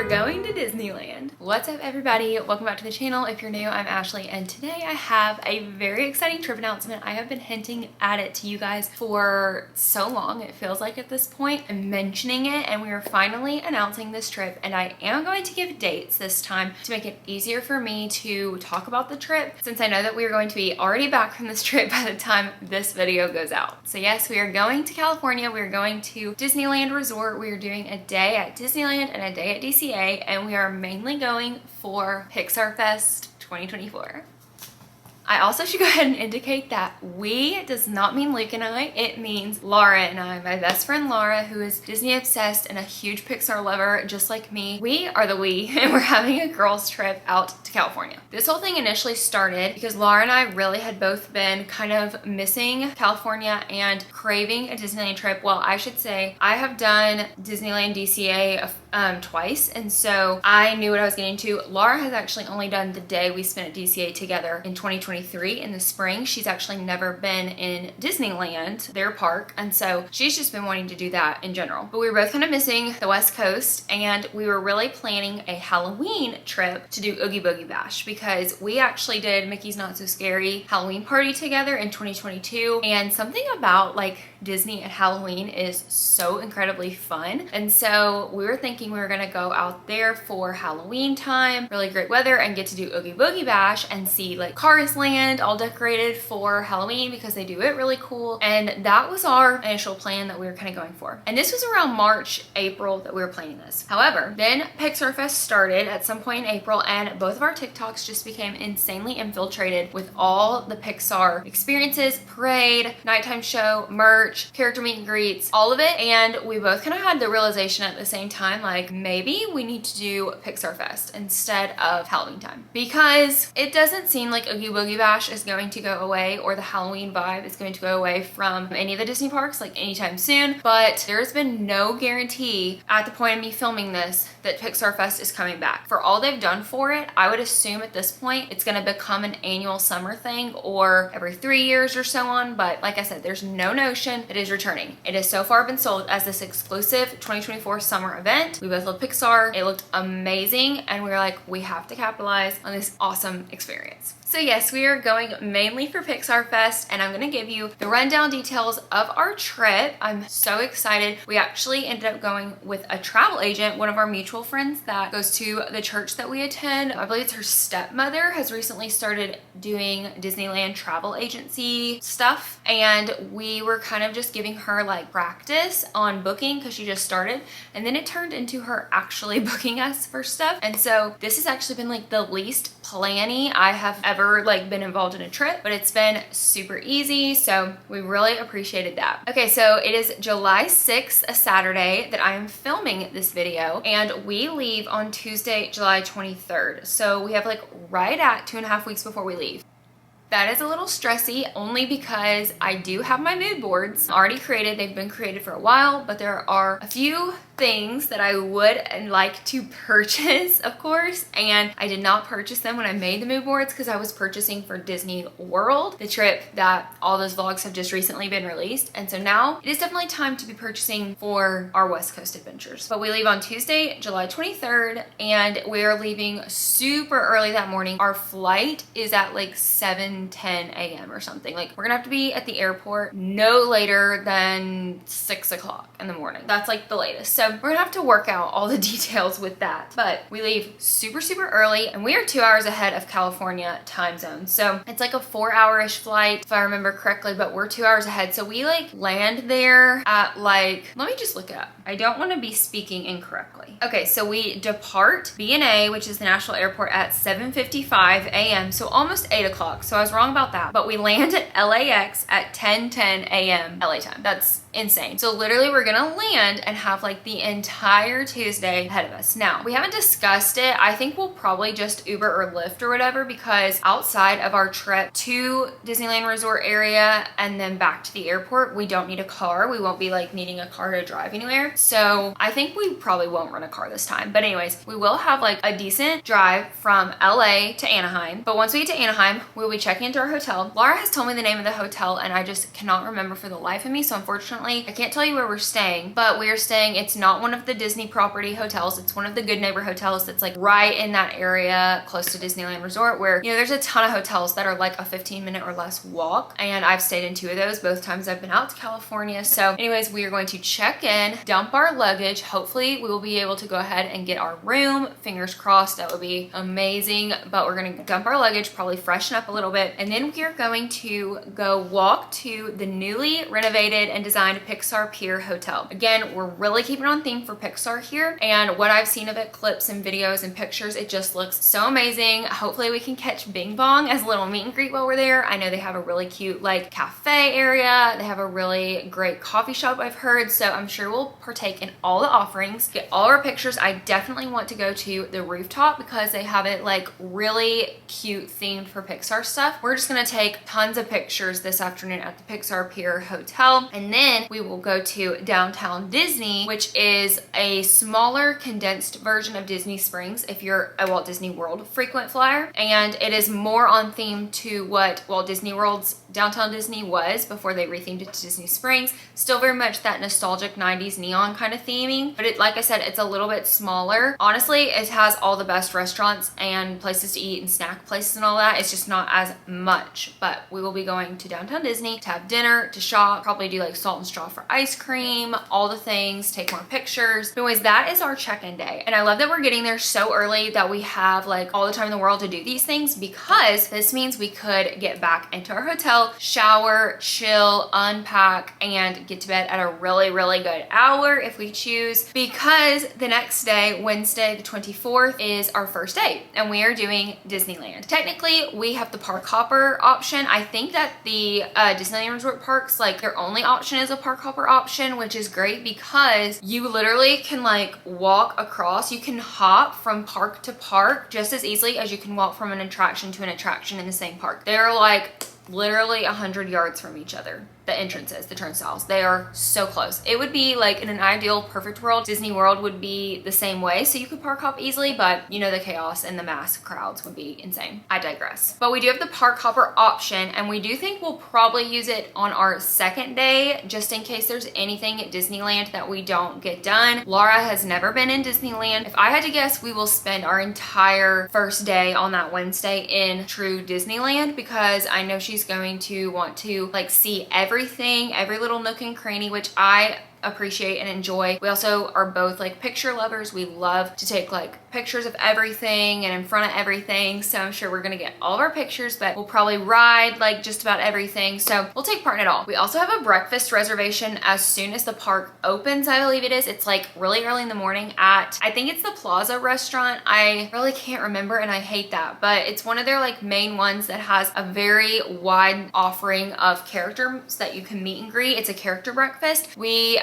going to Disneyland. What's up everybody? Welcome back to the channel. If you're new, I'm Ashley and today I have a very exciting trip announcement. I have been hinting at it to you guys for so long. It feels like at this point I'm mentioning it, and we are finally announcing this trip, and I am going to give dates this time to make it easier for me to talk about the trip, since I know that we are going to be already back from this trip by the time this video goes out. So yes, we are going to California. We are going to Disneyland Resort. We are doing a day at Disneyland and a day at DCA, and we are mainly going for Pixar Fest 2024. I also should go ahead and indicate that we does not mean Luke and I, it means Laura and I. My best friend Laura, who is Disney obsessed and a huge Pixar lover just like me. We are the we, and we're having a girls trip out to California. This whole thing initially started because Laura and I really had both been kind of missing California and craving a Disneyland trip. Well, I should say I have done Disneyland DCA twice, and so I knew what I was getting into. Laura has actually only done the day we spent at DCA together in 2023 in the spring. She's actually never been in Disneyland, their park, and so she's just been wanting to do that in general. But we were both kind of missing the West Coast, and we were really planning a Halloween trip to do Oogie Boogie Bash, because we actually did Mickey's Not So Scary Halloween party together in 2022, and something about like Disney at Halloween is so incredibly fun. And so we were thinking we were gonna go out there for Halloween time, really great weather, and get to do Oogie Boogie Bash and see like Cars Land all decorated for Halloween, because they do it really cool. And that was our initial plan that we were kind of going for. And this was around March, April that we were planning this. However, then Pixar Fest started at some point in April, and both of our TikToks just became insanely infiltrated with all the Pixar experiences, parade, nighttime show, merch, character meet and greets, all of it. And we both kind of had the realization at the same time, like maybe we need to do Pixar Fest instead of Halloween time, because it doesn't seem like Oogie Boogie Bash is going to go away, or the Halloween vibe is going to go away from any of the Disney parks like anytime soon. But there's been no guarantee at the point of me filming this that Pixar Fest is coming back. For all they've done for it, I would assume at this point it's going to become an annual summer thing, or every 3 years or so on. But like I said, there's no notion it is returning. It has so far been sold as this exclusive 2024 summer event. We both love Pixar. It looked amazing, and we were like, we have to capitalize on this awesome experience. So yes, we are going mainly for Pixar Fest, and I'm gonna give you the rundown details of our trip. I'm so excited. We actually ended up going with a travel agent, one of our mutual friends that goes to the church that we attend. I believe it's her stepmother has recently started doing Disneyland travel agency stuff, and we were kind of just giving her like practice on booking because she just started, and then it turned into her actually booking us for stuff. And so this has actually been like the least planning I have ever like been involved in a trip, but it's been super easy, so we really appreciated that. Okay, so it is July 6th, a Saturday, that I am filming this video, and we leave on Tuesday, July 23rd. So we have like right at 2.5 weeks before we leave. That is a little stressy, only because I do have my mood boards already created. They've been created for a while, but there are a few things that I would like to purchase, of course, and I did not purchase them when I made the mood boards because I was purchasing for Disney World, the trip that all those vlogs have just recently been released. And so now it is definitely time to be purchasing for our West Coast adventures. But we leave on Tuesday, July 23rd, and we're leaving super early that morning. Our flight is at like 7:10 a.m. or something. Like, we're gonna have to be at the airport no later than 6 o'clock in the morning. That's like the latest. So we're gonna have to work out all the details with that. But we leave super early, and we are 2 hours ahead of California time zone. So it's like a 4-hour-ish flight, if I remember correctly, but we're 2 hours ahead. So we like land there at like, let me just look it up. I don't want to be speaking incorrectly. Okay, so we depart BNA, which is the national airport, at 7:55 a.m. So almost 8 o'clock. So I was wrong about that. But we land at LAX at 10:10 a.m. LA time. That's insane. So literally we're gonna land and have like the entire Tuesday ahead of us. Now, we haven't discussed it. I think we'll probably just Uber or Lyft or whatever, because outside of our trip to Disneyland Resort area and then back to the airport, we don't need a car. We won't be like needing a car to drive anywhere. So I think we probably won't rent a car this time. But anyways, we will have like a decent drive from LA to Anaheim. But once we get to Anaheim, we'll be checking checking into our hotel. Laura has told me the name of the hotel and I just cannot remember for the life of me. So unfortunately, I can't tell you where we're staying, but we are staying, it's not one of the Disney property hotels. It's one of the Good Neighbor hotels that's like right in that area close to Disneyland Resort where, you know, there's a ton of hotels that are like a 15-minute or less walk. And I've stayed in 2 of those both times I've been out to California. So anyways, we are going to check in, dump our luggage. Hopefully we will be able to go ahead and get our room. Fingers crossed, that would be amazing. But we're gonna dump our luggage, probably freshen up a little bit. And then we are going to go walk to the newly renovated and designed Pixar Pier Hotel. Again, we're really keeping on theme for Pixar here. And what I've seen of it, clips and videos and pictures, it just looks so amazing. Hopefully we can catch Bing Bong as a little meet and greet while we're there. I know they have a really cute like cafe area. They have a really great coffee shop I've heard. So I'm sure we'll partake in all the offerings, get all our pictures. I definitely want to go to the rooftop because they have it like really cute themed for Pixar stuff. We're just gonna take tons of pictures this afternoon at the Pixar Pier Hotel. And then we will go to downtown Disney, which is a smaller condensed version of Disney Springs if you're a Walt Disney World frequent flyer. And it is more on theme to what Walt Disney World's Downtown Disney was before they rethemed it to Disney Springs. Still very much that nostalgic 90s neon kind of theming, but like I said, it's a little bit smaller. Honestly, it has all the best restaurants and places to eat and snack places and all that. It's just not as much, but we will be going to downtown Disney to have dinner, to shop, probably do like Salt and Straw for ice cream, all the things, take more pictures. But anyways, that is our check-in day. And I love that we're getting there so early that we have like all the time in the world to do these things, because this means we could get back into our hotel, shower, chill, unpack, and get to bed at a really, really good hour if we choose, because the next day, Wednesday the 24th, is our first day and we are doing Disneyland. Technically, we have the park hopper option. I think that the Disneyland Resort parks, like their only option is a park hopper option, which is great because you literally can like walk across. You can hop from park to park just as easily as you can walk from an attraction to an attraction in the same park. They're like literally 100 yards from each other. The entrances, the turnstiles, they are so close. It would be like in an ideal perfect world, Disney World would be the same way, so you could park hop easily, but you know, the chaos and the mass crowds would be insane. I digress. But we do have the park hopper option, and we do think we'll probably use it on our second day just in case there's anything at Disneyland that we don't get done. Laura has never been in Disneyland. If I had to guess, we will spend our entire first day on that Wednesday in true Disneyland, because I know she's going to want to like see everything, every little nook and cranny, which I appreciate and enjoy. We also are both like picture lovers. We love to take like pictures of everything and in front of everything. So I'm sure we're gonna get all of our pictures, but we'll probably ride like just about everything. So we'll take part in it all. We also have a breakfast reservation as soon as the park opens, I believe it is. It's like really early in the morning at, I think it's the Plaza restaurant. I really can't remember and I hate that, but it's one of their like main ones that has a very wide offering of characters that you can meet and greet. It's a character breakfast.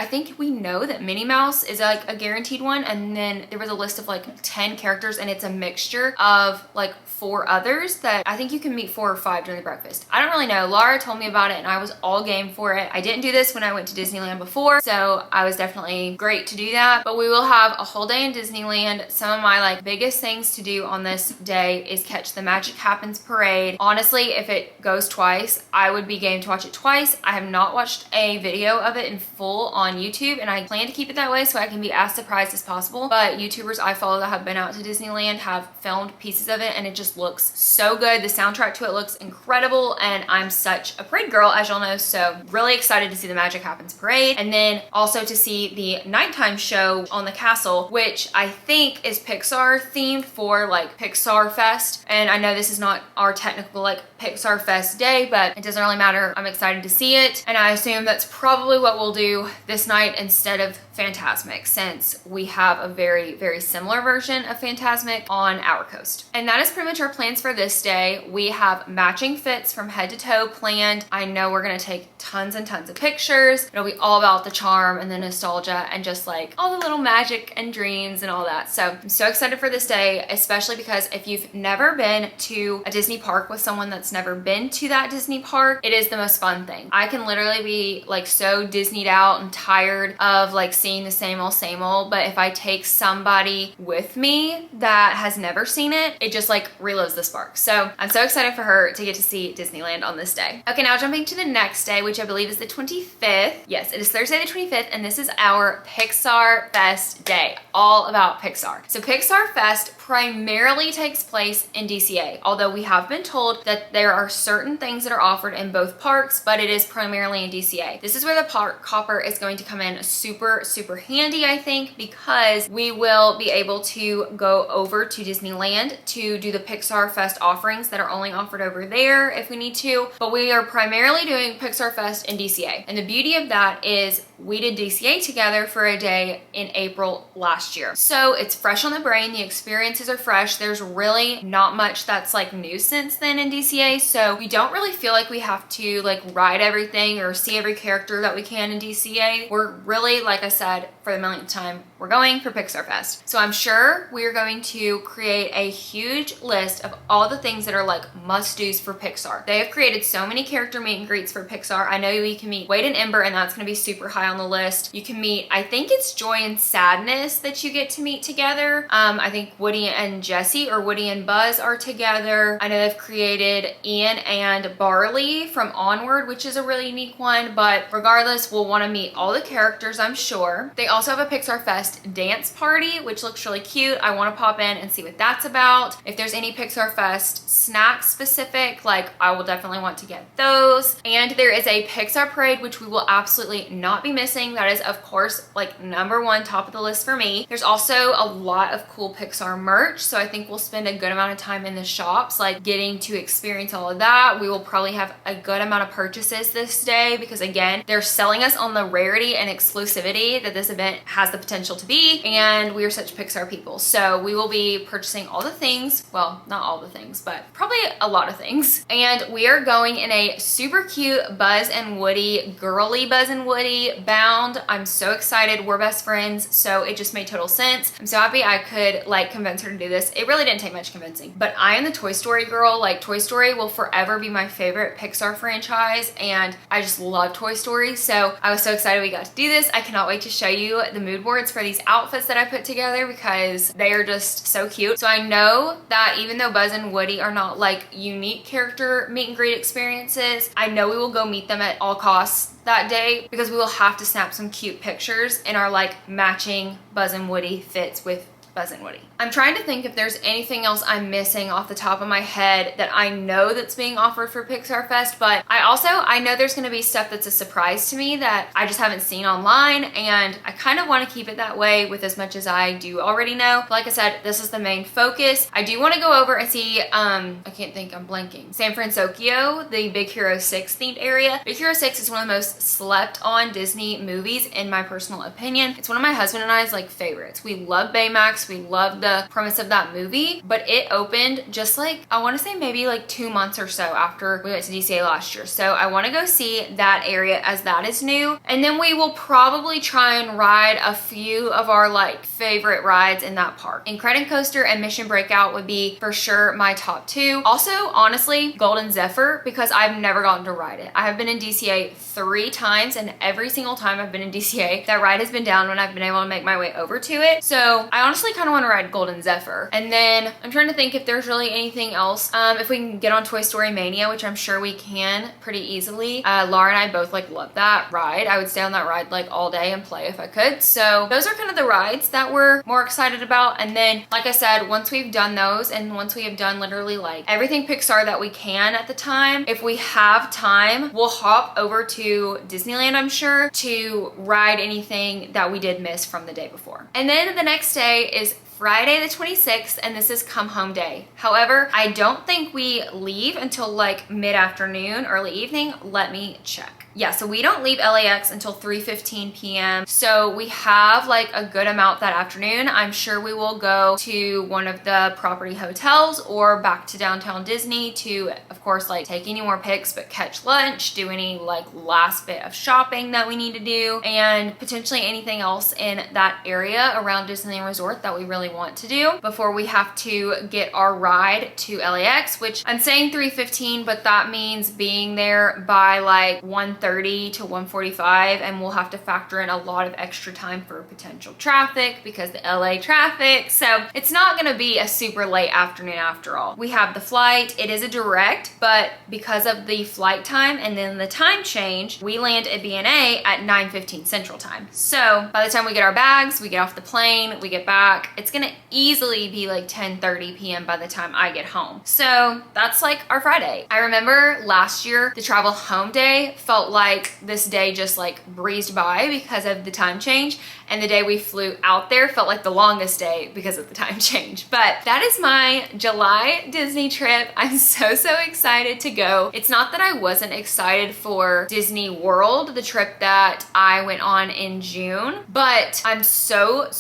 I think we know that Minnie Mouse is like a guaranteed one, and then there was a list of like 10 characters, and it's a mixture of like 4 others that I think you can meet 4 or 5 during the breakfast. I don't really know. Laura told me about it and I was all game for it. I didn't do this when I went to Disneyland before, so I was definitely great to do that. But we will have a whole day in Disneyland. Some of my like biggest things to do on this day is catch the Magic Happens Parade. Honestly, if it goes twice, I would be game to watch it twice. I have not watched a video of it in full on YouTube, and I plan to keep it that way so I can be as surprised as possible. But YouTubers I follow that have been out to Disneyland have filmed pieces of it and it just looks so good. The soundtrack to it looks incredible, and I'm such a parade girl, as y'all know, so really excited to see the Magic Happens Parade, and then also to see the nighttime show on the castle, which I think is Pixar themed for like Pixar Fest. And I know this is not our technical like Pixar Fest day, but it doesn't really matter. I'm excited to see it, and I assume that's probably what we'll do this night instead of Fantasmic, since we have a very, very similar version of Fantasmic on our coast. And that is pretty much our plans for this day. We have matching fits from head to toe planned. I know we're gonna take tons and tons of pictures. It'll be all about the charm and the nostalgia and just like all the little magic and dreams and all that. So I'm so excited for this day, especially because if you've never been to a Disney park with someone that's never been to that Disney park, it is the most fun thing. I can literally be like so Disneyed out and tired tired of like seeing the same old, but if I take somebody with me that has never seen it, it just like reloads the spark. So I'm so excited for her to get to see Disneyland on this day. Okay, now jumping to the next day, which I believe is the 25th. Yes, it is Thursday the 25th, and this is our Pixar Fest day, all about Pixar. So Pixar Fest primarily takes place in DCA, although we have been told that there are certain things that are offered in both parks, but it is primarily in DCA. This is where the park hopper is going to come in super handy, I think, because we will be able to go over to Disneyland to do the Pixar Fest offerings that are only offered over there if we need to, but we are primarily doing Pixar Fest in DCA. And the beauty of that is we did DCA together for a day in April last year. So it's fresh on the brain, the experiences are fresh. There's really not much that's like new since then in DCA, so we don't really feel like we have to like ride everything or see every character that we can in DCA. We're really, like I said, for the millionth time, we're going for Pixar Fest. So I'm sure we are going to create a huge list of all the things that are like must-dos for Pixar. They have created so many character meet and greets for Pixar. I know we can meet Wade and Ember, and that's gonna be super high on the list. You can meet, I think it's Joy and Sadness that you get to meet together. I think Woody and Jesse or Woody and Buzz are together. I know they've created Ian and Barley from Onward, which is a really unique one, but regardless, we'll wanna meet all the characters, I'm sure. They also have a Pixar Fest dance party, which looks really cute. I wanna pop in and see what that's about. If there's any Pixar Fest snacks specific, like I will definitely want to get those. And there is a Pixar Parade, which we will absolutely not be missing. That is, of course, like #1 top of the list for me. There's also a lot of cool Pixar merch, so I think we'll spend a good amount of time in the shops, like getting to experience all of that. We will probably have a good amount of purchases this day because, again, they're selling us on the rarity and exclusivity that this event has the potential to be, and we are such Pixar people. So we will be purchasing all the things, well, not all the things, but probably a lot of things. And we are going in a super cute Buzz and Woody, girly Buzz and Woody bound. I'm so excited. We're best friends, so it just made total sense. I'm so happy I could like convince her to do this. It really didn't take much convincing, but I am the Toy Story girl. Like, Toy Story will forever be my favorite Pixar franchise, and I just love Toy Story. So I was so excited we got to do this. I cannot wait to show you the mood boards for these outfits that I put together because they are just so cute. So I know that even though Buzz and Woody are not like unique character meet and greet experiences, I know we will go meet them at all costs that day because we will have to snap some cute pictures in our like matching Buzz and Woody fits with Buzz and Woody. I'm trying to think if there's anything else I'm missing off the top of my head that I know that's being offered for Pixar Fest, but I know there's gonna be stuff that's a surprise to me that I just haven't seen online, and I kind of want to keep it that way with as much as I do already know. But like I said, this is the main focus. I do want to go over and see, I can't think, I'm blanking. San Francisco, the Big Hero 6 themed area. Big Hero 6 is one of the most slept on Disney movies in my personal opinion. It's one of my husband and I's like favorites. We love Baymax. We love the premise of that movie, but it opened just like, I want to say maybe like 2 months or so after we went to DCA last year. So I want to go see that area as that is new. And then we will probably try and ride a few of our like favorite rides in that park. Incredicoaster and Mission Breakout would be for sure my top 2. Also, honestly, Golden Zephyr, because I've never gotten to ride it. I have been in DCA 3 times, and every single time I've been in DCA, that ride has been down when I've been able to make my way over to it. So I honestly kind of want to ride Golden Zephyr. And then I'm trying to think if there's really anything else. If we can get on Toy Story Mania, which I'm sure we can pretty easily. Laura and I both like love that ride. I would stay on that ride like all day and play if I could. So those are kind of the rides that we're more excited about. And then, like I said, once we've done those, and once we have done literally like everything Pixar that we can at the time, if we have time, we'll hop over to Disneyland, I'm sure, to ride anything that we did miss from the day before. And then the next day is Friday the 26th, and this is come home day. However, I don't think we leave until like mid-afternoon, early evening. Let me check. Yeah, so we don't leave LAX until 3:15 p.m. So we have like a good amount that afternoon. I'm sure we will go to one of the property hotels or back to downtown Disney to, of course, like take any more pics, but catch lunch, do any like last bit of shopping that we need to do, and potentially anything else in that area around Disneyland Resort that we really really want to do before we have to get our ride to LAX, which I'm saying 3:15, but that means being there by like 1:30 to 1:45, and we'll have to factor in a lot of extra time for potential traffic because the LA traffic. So it's not gonna be a super late afternoon after all. We have the flight, it is a direct, but because of the flight time and then the time change, we land at BNA at 9:15 Central Time. So by the time we get our bags, we get off the plane, we get back, it's gonna easily be like 10:30 p.m. by the time I get home. So that's like our Friday. I remember last year, the travel home day felt like this day just like breezed by because of the time change. And the day we flew out there felt like the longest day because of the time change. But that is my July Disney trip. I'm so excited to go. It's not that I wasn't excited for Disney World, the trip that I went on in June, but I'm so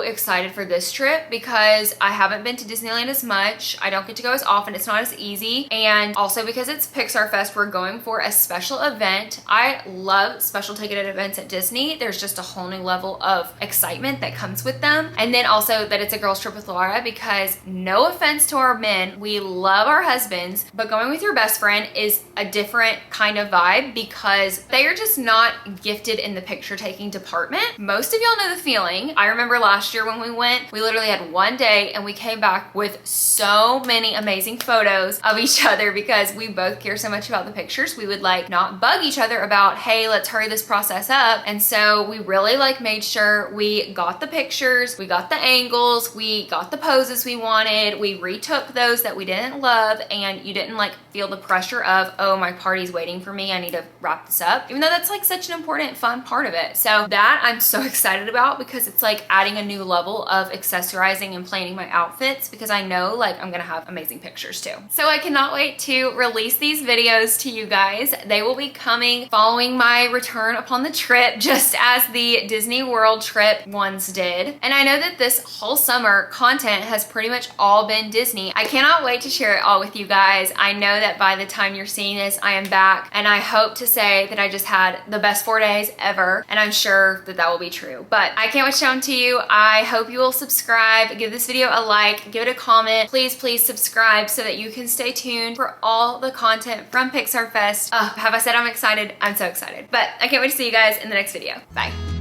excited for this trip because I haven't been to Disneyland as much. I don't get to go as often. It's not as easy. And also because it's Pixar Fest, we're going for a special event. I love special ticketed events at Disney. There's just a whole new level of excitement that comes with them. And then also that it's a girls trip with Laura, because no offense to our men, we love our husbands, but going with your best friend is a different kind of vibe because they are just not gifted in the picture taking department. Most of y'all know the feeling. I remember last year when we went, we literally had one day and we came back with so many amazing photos of each other because we both care so much about the pictures. We would like not bug each other about, hey, let's hurry this process up. And so we really like made sure we got the pictures, we got the angles, we got the poses we wanted, we retook those that we didn't love, and you didn't like feel the pressure of, oh, my party's waiting for me, I need to wrap this up, even though that's like such an important fun part of it. So that I'm so excited about because it's like adding a new level of accessorizing and planning my outfits because I know like I'm gonna have amazing pictures too. So I cannot wait to release these videos to you guys. They will be coming following my return upon the trip, just as the Disney World trip ones did. And I know that this whole summer content has pretty much all been Disney. I cannot wait to share it all with you guys. I know that by the time you're seeing this, I am back, and I hope to say that I just had the best 4 days ever, and I'm sure that that will be true. But I can't wait to show them to you. I hope you will subscribe, give this video a like, give it a comment. Please subscribe so that you can stay tuned for all the content from Pixar Fest. Have I said I'm excited? I'm so excited. But I can't wait to see you guys in the next video. Bye.